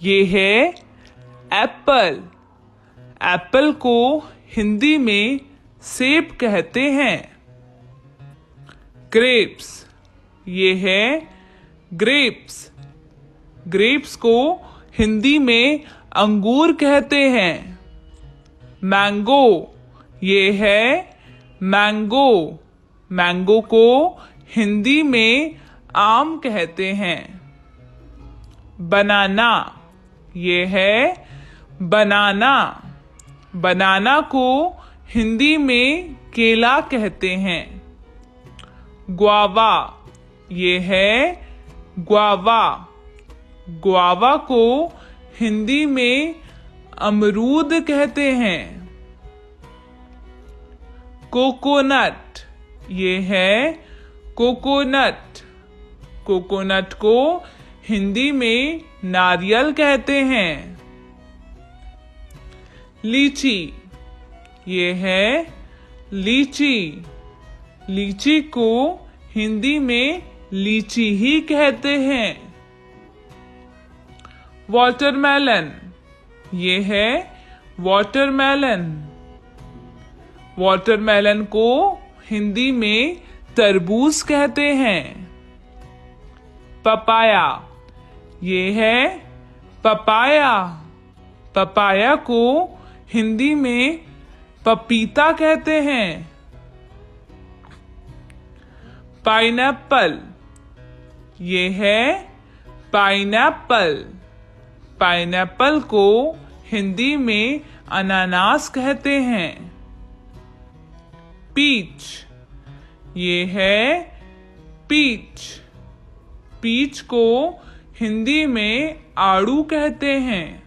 ये है Apple. Apple को हिंदी में सेब कहते हैं। ग्रेप्स, ये है ग्रेप्स। ग्रेप्स को हिंदी में अंगूर कहते हैं। मैंगो, ये है मैंगो। मैंगो को हिंदी में आम कहते हैं। बनाना, ये है बनाना। बनाना को हिंदी में केला कहते हैं। ग्वावा, ये है ग्वावा। ग्वावा को हिंदी में अमरूद कहते हैं। कोकोनट, ये है कोकोनट। कोकोनट को हिंदी में नारियल कहते हैं। लीची, ये है लीची। लीची को हिंदी में लीची ही कहते हैं। वाटरमेलन, ये है वाटरमेलन। वाटरमेलन को हिंदी में तरबूज कहते हैं। पपाया, ये है पपाया। पपाया को हिंदी में पपीता कहते हैं। पाइनएप्पल, ये है पाइनएप्पल। पाइनएप्पल को हिंदी में अनानास कहते हैं। पीच, ये है पीच। पीच को हिंदी में आड़ू कहते हैं।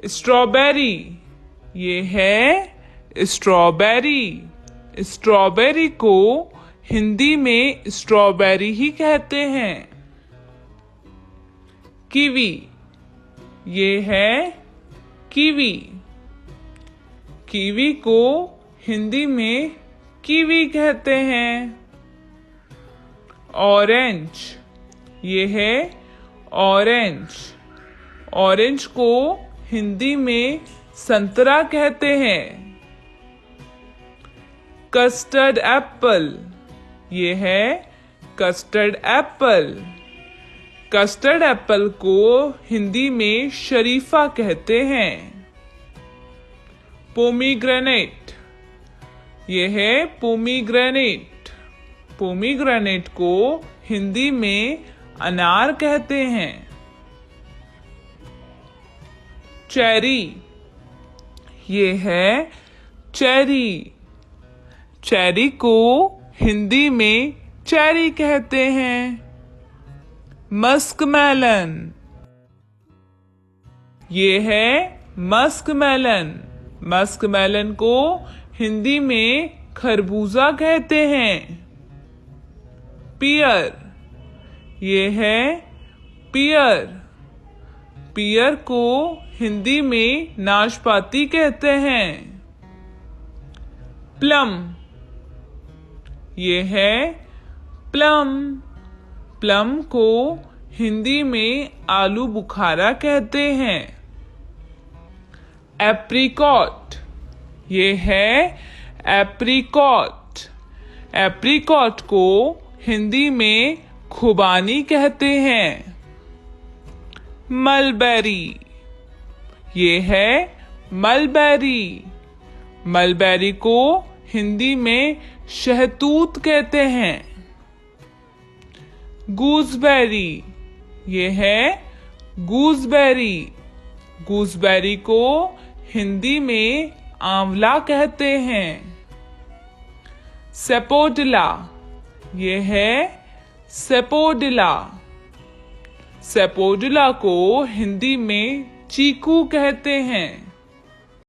स्ट्रॉबेरी, ये है स्ट्रॉबेरी। स्ट्रॉबेरी को हिंदी में स्ट्रॉबेरी ही कहते हैं। कीवी, ये है कीवी। कीवी को हिंदी में कीवी कहते हैं। ऑरेंज, ये है ऑरेंज। ऑरेंज को हिंदी में संतरा कहते हैं। कस्टर्ड एप्पल, ये है कस्टर्ड एप्पल। कस्टर्ड एप्पल को हिंदी में शरीफा कहते हैं। पोमीग्रेनेट, ये है पोमीग्रेनेट। पोमीग्रेनेट को हिंदी में अनार कहते हैं। चेरी, ये है चेरी। चेरी को हिंदी में चेरी कहते हैं। मस्कमेलन, ये है मस्कमेलन। मस्कमेलन को हिंदी में खरबूजा कहते हैं। पियर, ये है पियर। पियर को हिंदी में नाशपाती कहते हैं। प्लम, ये है प्लम। प्लम को हिंदी में आलू बुखारा कहते हैं। एप्रिकॉट, ये है एप्रिकॉट। एप्रिकॉट को हिंदी में खुबानी कहते हैं। मलबेरी, ये है मलबेरी। मलबेरी को हिंदी में शहतूत कहते हैं। गूसबेरी, ये है गूसबेरी। गूसबेरी को हिंदी में आंवला कहते हैं। सेपोडिला, ये है सेपोडिला। सेपोडिला को हिंदी में चीकू कहते हैं।